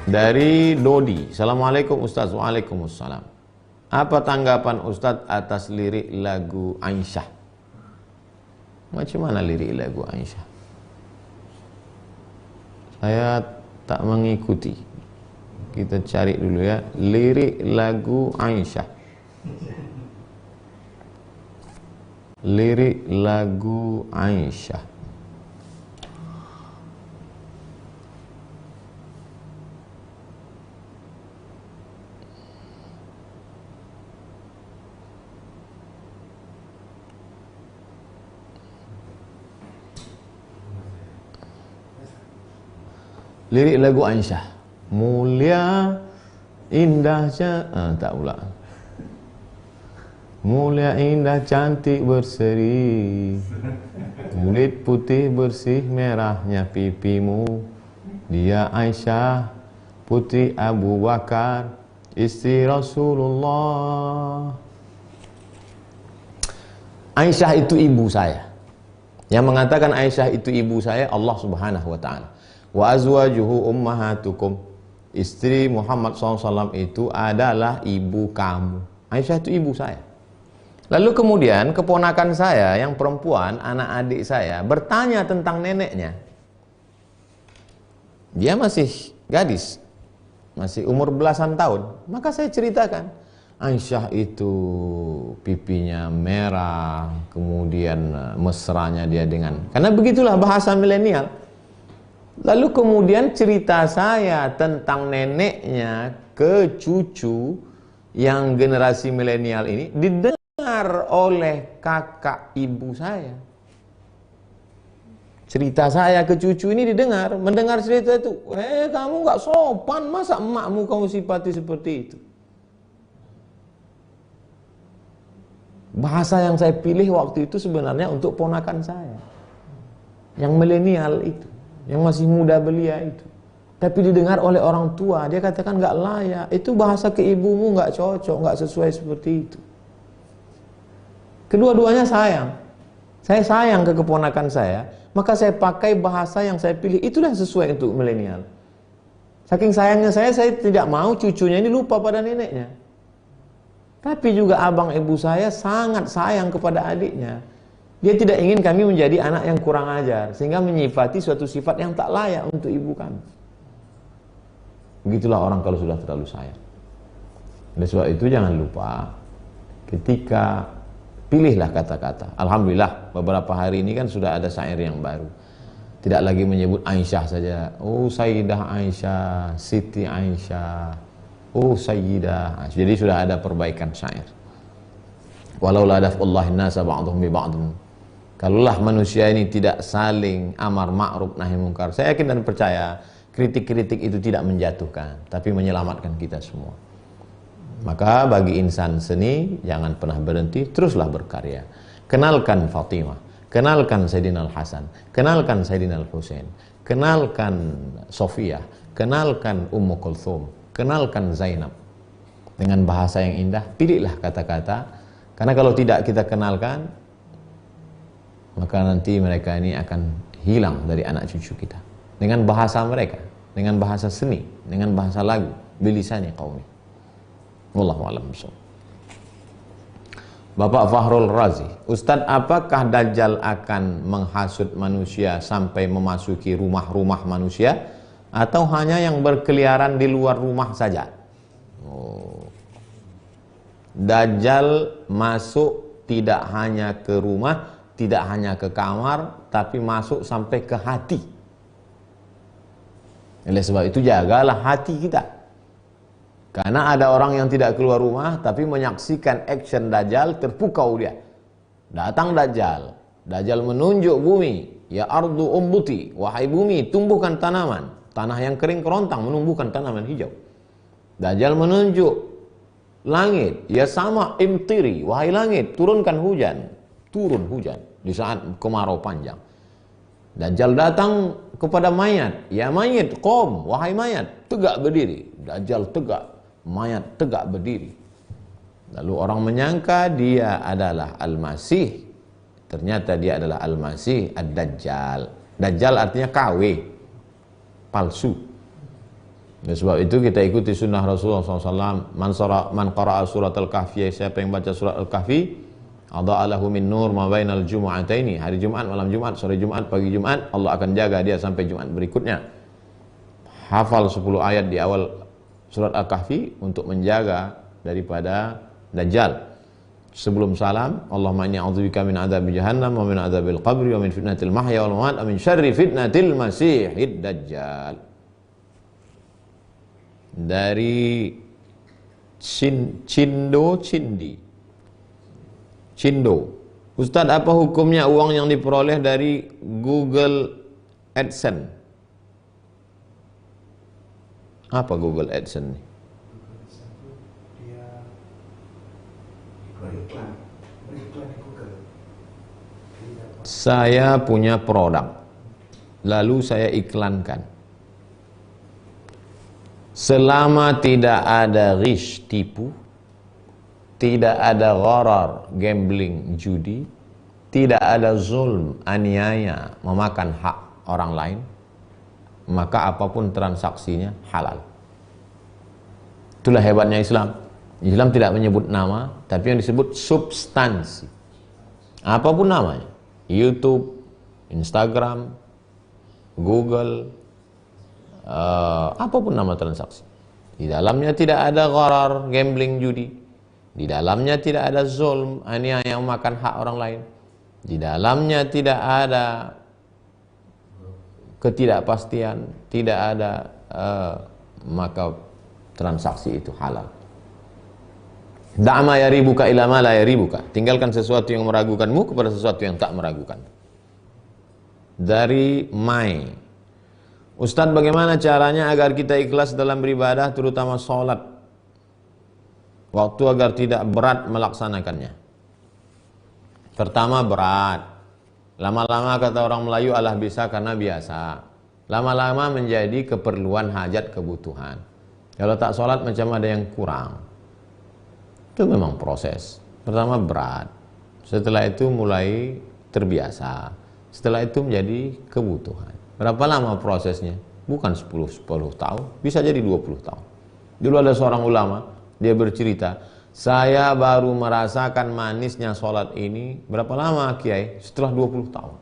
Dari Dodi. Assalamualaikum Ustaz. Waalaikumsalam. Apa tanggapan Ustaz atas lirik lagu Aisyah? Macam mana lirik lagu Aisyah? Saya tak mengikuti. Kita cari dulu ya, lirik lagu Aisyah. Lirik lagu Aisyah. Lirik lagu Aisyah. Mulia indahnya, tak pula. Mulia indah cantik berseri, kulit putih bersih merahnya pipimu. Dia Aisyah putri Abu Bakar, istri Rasulullah. Aisyah itu ibu saya. Yang mengatakan Aisyah itu ibu saya Allah Subhanahu wa taala. Wa azwajuhu ummahatukum. Istri Muhammad SAW itu adalah ibu kamu. Aisyah itu ibu saya. Lalu kemudian keponakan saya yang perempuan, anak adik saya, bertanya tentang neneknya. Dia masih gadis, masih umur belasan tahun. Maka saya ceritakan, Aisyah itu pipinya merah, kemudian mesranya dia dengan, karena begitulah bahasa milenial. Lalu kemudian cerita saya tentang neneknya ke cucu yang generasi milenial ini didengar oleh kakak ibu saya. Cerita saya ke cucu ini didengar, mendengar cerita itu, kamu gak sopan, masa emakmu kamu sifati seperti itu. Bahasa yang saya pilih waktu itu sebenarnya untuk ponakan saya, yang milenial itu, yang masih muda belia itu. Tapi didengar oleh orang tua, dia katakan gak layak, itu bahasa ke ibumu gak cocok, gak sesuai seperti itu. Kedua-duanya sayang. Saya sayang ke keponakan saya, maka saya pakai bahasa yang saya pilih, itulah yang sesuai untuk milenial. Saking sayangnya saya tidak mau cucunya ini lupa pada neneknya. Tapi juga abang ibu saya sangat sayang kepada adiknya. Dia tidak ingin kami menjadi anak yang kurang ajar, sehingga menyifati suatu sifat yang tak layak untuk ibu kami. Begitulah orang kalau sudah terlalu sayang. Oleh sebab itu jangan lupa, ketika pilihlah kata-kata. Alhamdulillah beberapa hari ini kan sudah ada syair yang baru. Tidak lagi menyebut Aisyah saja. Oh Sayyidah Aisyah, Siti Aisyah, oh Sayyidah Aisyah. Jadi sudah ada perbaikan syair. Walau la daf'ullahi nasa ba'dhum bi ba'dhin. Kalaulah manusia ini tidak saling amar ma'ruf nahi mungkar, saya yakin dan percaya kritik-kritik itu tidak menjatuhkan, tapi menyelamatkan kita semua. Maka bagi insan seni jangan pernah berhenti, teruslah berkarya. Kenalkan Fatimah, kenalkan Sayyidina Al-Hasan, kenalkan Sayyidina Al-Husain, kenalkan Sofiyah, kenalkan Ummu Kulthum, kenalkan Zainab. Dengan bahasa yang indah, pilihlah kata-kata, karena kalau tidak kita kenalkan, maka nanti mereka ini akan hilang dari anak cucu kita. Dengan bahasa mereka, dengan bahasa seni, dengan bahasa lagu, bilisani qaumi. Wallahu a'lam bishawab. Bapak Fahrul Razi, Ustadz, apakah Dajjal akan menghasut manusia sampai memasuki rumah-rumah manusia, atau hanya yang berkeliaran di luar rumah saja? Dajjal masuk tidak hanya ke rumah, tidak hanya ke kamar, tapi masuk sampai ke hati. Oleh sebab itu jagalah hati kita. Karena ada orang yang tidak keluar rumah tapi menyaksikan action Dajjal, terpukau dia. Datang Dajjal. Dajjal menunjuk bumi, ya ardu umbuti, wahai bumi tumbuhkan tanaman. Tanah yang kering kerontang menumbuhkan tanaman hijau. Dajjal menunjuk langit, ya sama imtiri, wahai langit turunkan hujan. Turun hujan di saat kemarau panjang. Dajjal datang kepada mayat, ya mayat qom, wahai mayat tegak berdiri. Dajjal tegak, mayat tegak berdiri. Lalu orang menyangka dia adalah Al-Masih. Ternyata dia adalah Al-Masih Ad-Dajjal. Dajjal artinya KW, palsu. Oleh sebab itu kita ikuti sunnah Rasulullah SAW. Man qara'a surat al-kahfi, siapa yang baca surat al-kahfi, adha'alahu min nur ma bainal jumu'ataini, hari Jumat, malam Jumat, sore Jumat, pagi Jumat, Allah akan jaga dia sampai Jumat berikutnya. Hafal 10 ayat di awal surat al-kahfi untuk menjaga daripada Dajjal. Sebelum salam, Allahumma inni a'udzubika min adzabi jahannam wa min adzabil qabri wa min fitnatil mahya wal mamat wa min syarri fitnatil masihid dajjal. Dari Cindo. Ustadz, apa hukumnya uang yang diperoleh dari Google AdSense? Apa Google AdSense ini? Saya punya produk, lalu saya iklankan. Selama tidak ada ghish, tipu, tidak ada gharar, gambling, judi, tidak ada zulm, aniaya, memakan hak orang lain, maka apapun transaksinya halal. Itulah hebatnya Islam. Islam tidak menyebut nama, tapi yang disebut substansi. Apapun namanya, YouTube, Instagram, Google, apapun nama transaksi. Di dalamnya tidak ada gharar, gambling, judi. Di dalamnya tidak ada zulm, aniaya yang makan hak orang lain. Di dalamnya tidak ada ketidakpastian, tidak ada, maka transaksi itu halal. Da'ma yaribuka ila ma la yaribuka. Tinggalkan sesuatu yang meragukanmu kepada sesuatu yang tak meragukan. Dari Mai. Ustadz, bagaimana caranya agar kita ikhlas dalam beribadah, terutama sholat waktu, agar tidak berat melaksanakannya? Pertama, berat. Lama-lama, kata orang Melayu, alah bisa karena biasa. Lama-lama menjadi keperluan, hajat, kebutuhan. Kalau tak sholat macam ada yang kurang. Itu memang proses. Pertama berat, setelah itu mulai terbiasa, setelah itu menjadi kebutuhan. Berapa lama prosesnya? Bukan 10 tahun, bisa jadi 20 tahun. Dulu ada seorang ulama, dia bercerita, saya baru merasakan manisnya sholat ini berapa lama Kiai? Setelah 20 tahun.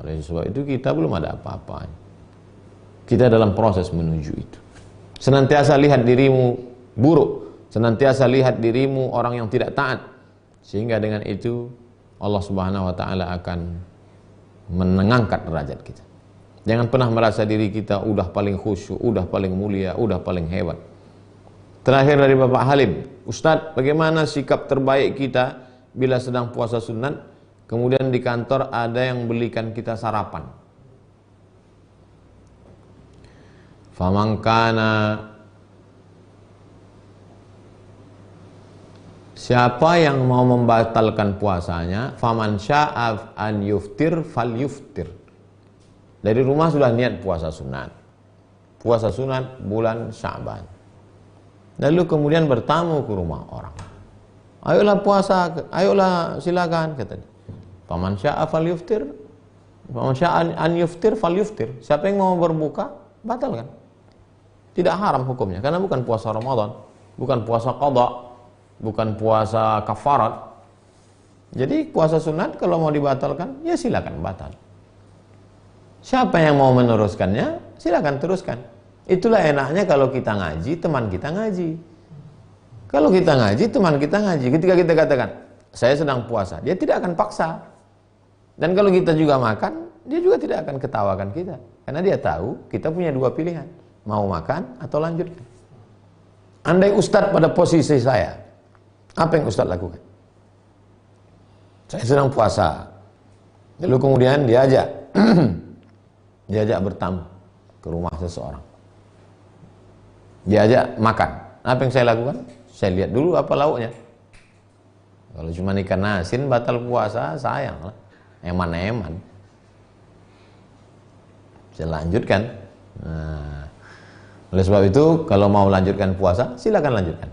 Oleh sebab itu kita belum ada apa-apa. Kita dalam proses menuju itu. Senantiasa lihat dirimu buruk, senantiasa lihat dirimu orang yang tidak taat, sehingga dengan itu Allah Subhanahu wa taala akan mengangkat derajat kita. Jangan pernah merasa diri kita udah paling khusyuk, udah paling mulia, udah paling hebat. Terakhir dari Bapak Halim, Ustadz, bagaimana sikap terbaik kita bila sedang puasa sunat, kemudian di kantor ada yang belikan kita sarapan? Famangkana, siapa yang mau membatalkan puasanya, faman sya'af an yuftir fal yuftir. Dari rumah sudah niat puasa sunat. Puasa sunat bulan Sya'ban. Lalu kemudian bertamu ke rumah orang. Ayolah puasa, ayolah silakan, kata dia. Faman sya'a fal yuftir, faman sya'a an yuftir fal yuftir. Siapa yang mau berbuka, batalkan. Tidak haram hukumnya, karena bukan puasa Ramadan, bukan puasa qada, bukan puasa kafarat. Jadi puasa sunat kalau mau dibatalkan, ya silakan batal. Siapa yang mau meneruskannya, silakan teruskan. Itulah enaknya kalau kita ngaji, teman kita ngaji. Kalau kita ngaji, teman kita ngaji. Ketika kita katakan, saya sedang puasa, dia tidak akan paksa. Dan kalau kita juga makan, dia juga tidak akan ketawakan kita. Karena dia tahu kita punya dua pilihan, mau makan atau lanjutkan. Andai Ustadz pada posisi saya, apa yang Ustadz lakukan? Saya sedang puasa. Lalu kemudian diajak bertamu ke rumah seseorang, diajak makan. Apa yang saya lakukan? Saya lihat dulu apa lauknya. Kalau cuma ikan asin batal puasa, sayang lah, eman-eman. Saya lanjutkan. Nah, oleh sebab itu kalau mau lanjutkan puasa, silakan lanjutkan.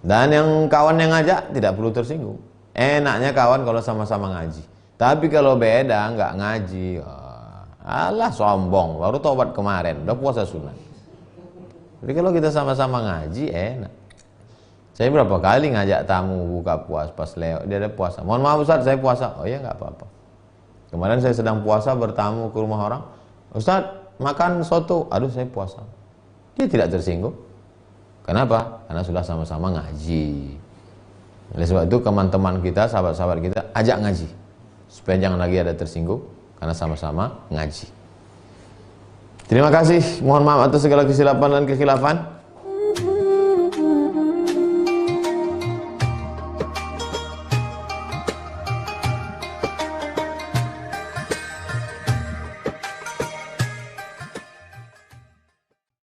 Dan yang kawan yang ngajak tidak perlu tersinggung. Enaknya kawan kalau sama-sama ngaji. Tapi kalau beda nggak ngaji, alah sombong, baru tobat kemarin, udah puasa sunat. Jadi kalau kita sama-sama ngaji enak. Saya berapa kali ngajak tamu buka puasa pas lewat dia ada puasa. Mohon maaf Ustaz, saya puasa. Oh ya nggak apa-apa. Kemarin saya sedang puasa bertamu ke rumah orang. Ustaz, makan soto. Aduh saya puasa. Dia tidak tersinggung. Kenapa? Karena sudah sama-sama ngaji. Oleh sebab itu teman-teman kita, sahabat-sahabat kita ajak ngaji. Supaya jangan lagi ada tersinggung karena sama-sama ngaji. Terima kasih. Mohon maaf atas segala kesilapan dan kekhilafan.